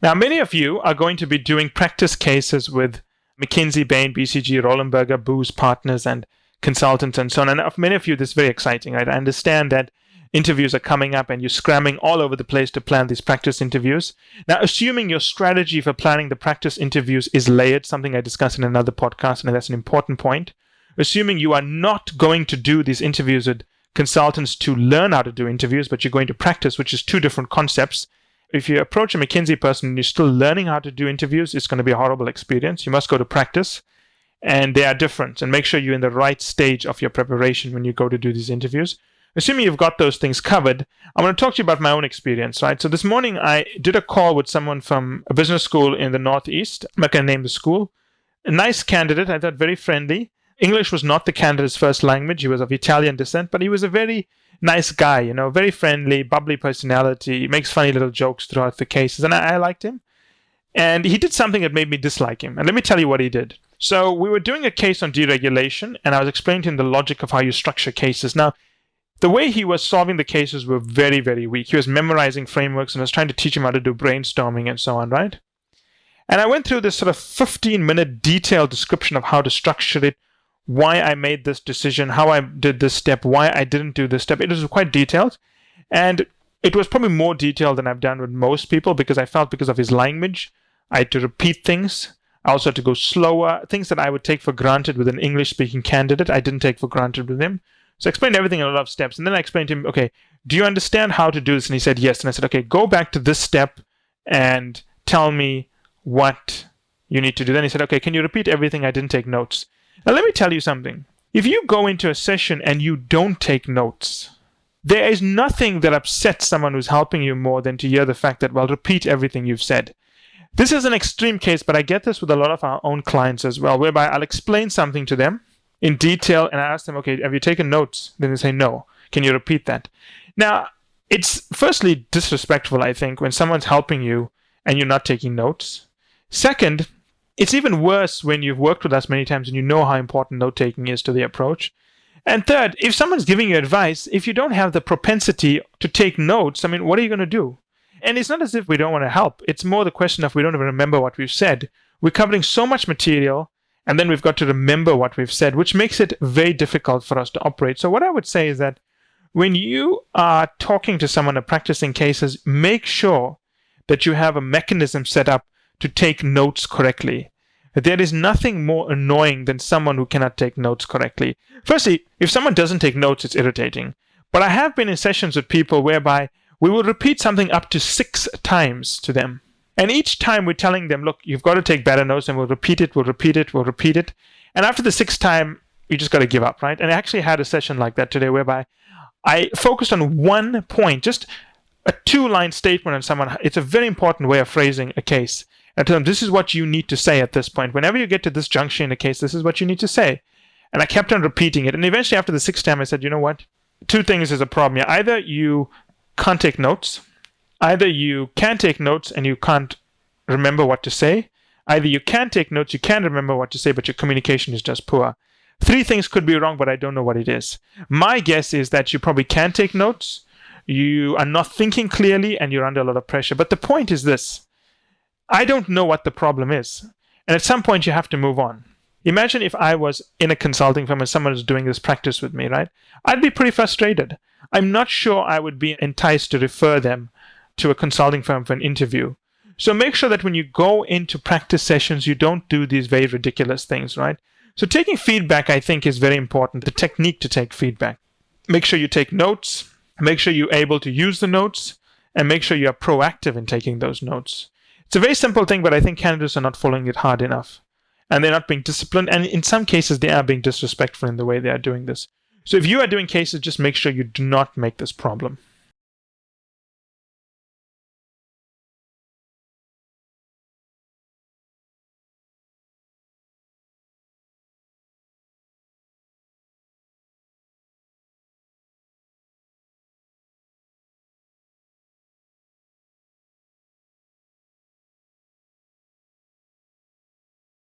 Now, many of you are going to be doing practice cases with McKinsey, Bain, BCG, Rollenberger, Booz Partners, and consultants, and so on. And for many of you, this is very exciting, right? I understand that interviews are coming up and you're scrambling all over the place to plan these practice interviews. Now, assuming your strategy for planning the practice interviews is layered, something I discussed in another podcast, and that's an important point. Assuming you are not going to do these interviews with consultants to learn how to do interviews, but you're going to practice, which is two different concepts. If you approach a McKinsey person and you're still learning how to do interviews, it's going to be a horrible experience. You must go to practice, and they are different. And make sure you're in the right stage of your preparation when you go to do these interviews. Assuming you've got those things covered, I want to talk to you about my own experience, right? So this morning, I did a call with someone from a business school in the Northeast. I'm not going to name the school. A nice candidate, I thought very friendly. English was not the candidate's first language. He was of Italian descent, but he was a very nice guy, very friendly, bubbly personality. He makes funny little jokes throughout the cases, and I liked him. And he did something that made me dislike him. And let me tell you what he did. So we were doing a case on deregulation, and I was explaining to him the logic of how you structure cases. Now, the way he was solving the cases were very, very weak. He was memorizing frameworks, and I was trying to teach him how to do brainstorming and so on, right? And I went through this sort of 15-minute detailed description of how to structure it, why I made this decision, how I did this step, why I didn't do this step. It was quite detailed. And it was probably more detailed than I've done with most people because I felt because of his language, I had to repeat things. I also had to go slower. Things that I would take for granted with an English-speaking candidate, I didn't take for granted with him. So I explained everything in a lot of steps. And then I explained to him, okay, do you understand how to do this? And he said, yes. And I said, okay, go back to this step and tell me what you need to do. Then he said, okay, can you repeat everything? I didn't take notes. Now, let me tell you something. If you go into a session and you don't take notes, there is nothing that upsets someone who's helping you more than to hear the fact that, well, repeat everything you've said. This is an extreme case, but I get this with a lot of our own clients as well, whereby I'll explain something to them in detail and I ask them, okay, have you taken notes? Then they say, no. Can you repeat that? Now, it's firstly disrespectful, I think, when someone's helping you and you're not taking notes. Second, it's even worse when you've worked with us many times and you know how important note-taking is to the approach. And third, if someone's giving you advice, if you don't have the propensity to take notes, what are you going to do? And it's not as if we don't want to help. It's more the question of we don't even remember what we've said. We're covering so much material, and then we've got to remember what we've said, which makes it very difficult for us to operate. So what I would say is that when you are talking to someone or practicing cases, make sure that you have a mechanism set up to take notes correctly. There is nothing more annoying than someone who cannot take notes correctly. Firstly, if someone doesn't take notes, it's irritating. But I have been in sessions with people whereby we will repeat something up to 6 times to them. And each time we're telling them, look, you've got to take better notes, and we'll repeat it, we'll repeat it, we'll repeat it. And after the 6th time, you just got to give up, right? And I actually had a session like that today whereby I focused on one point, just a 2-line statement on someone. It's a very important way of phrasing a case. I tell them, this is what you need to say at this point. Whenever you get to this junction in a case, this is what you need to say. And I kept on repeating it. And eventually, after the 6th time, I said, you know what? 2 things is a problem here. Either you can't take notes. Either you can take notes and you can't remember what to say. Either you can take notes, you can remember what to say, but your communication is just poor. 3 things could be wrong, but I don't know what it is. My guess is that you probably can take notes. You are not thinking clearly and you're under a lot of pressure. But the point is this. I don't know what the problem is. And at some point, you have to move on. Imagine if I was in a consulting firm and someone was doing this practice with me, right? I'd be pretty frustrated. I'm not sure I would be enticed to refer them to a consulting firm for an interview. So make sure that when you go into practice sessions, you don't do these very ridiculous things, right? So taking feedback, I think, is very important. The technique to take feedback. Make sure you take notes. Make sure you're able to use the notes. And make sure you are proactive in taking those notes. It's a very simple thing, but I think candidates are not following it hard enough. And they're not being disciplined. And in some cases, they are being disrespectful in the way they are doing this. So if you are doing cases, just make sure you do not make this problem.